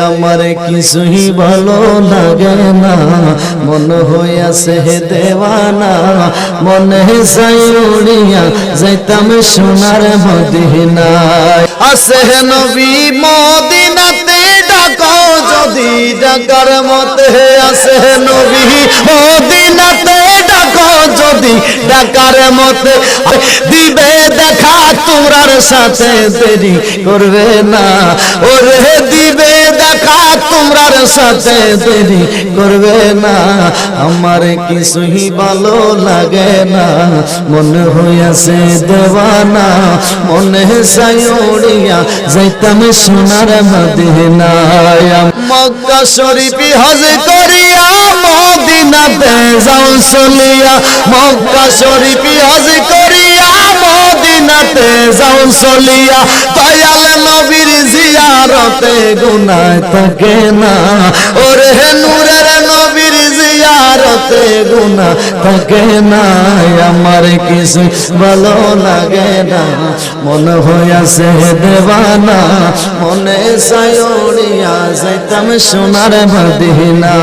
আমার কিছুই ভালো লাগে না, মন হইয়াছে দেওয়ানা, মনে চাই উড়িয়া যাইতাম সোনার মদিনায়। আছে নবী মদিনাতে ডাকো যদি ডাকার মতে, আছে নবী মদিনাতে ডাকো যদি ডাকার মতে, দিবে দেখা তোমরার সাথে দেরি করবে না, ওরে দিবে দেখা তোমরার সাথে দেরি করবে না। আমার কিছুই ভালো লাগে না, মনে হইয়াছে দেওয়ানা, মনে চাই উড়িয়া যাইতাম সোনার মদিনায়। মক্কা শরীফ হজ করিয়া মদিনাতে যাও চলিয়া, মক্কা শরীফ হজ করিয়া মদিনাতে যাও চলিয়া, দয়াল নবীর জিয়ারতে গুনাহ থাকে না, ওরে নূরের নবীর জিয়ারতে গুনাহ থাকে না। আমার কিছু ভালো লাগে না, মন হইয়াছে দেওয়ানা, মনে চাই উড়িয়া যাইতাম সোনার মদিনা।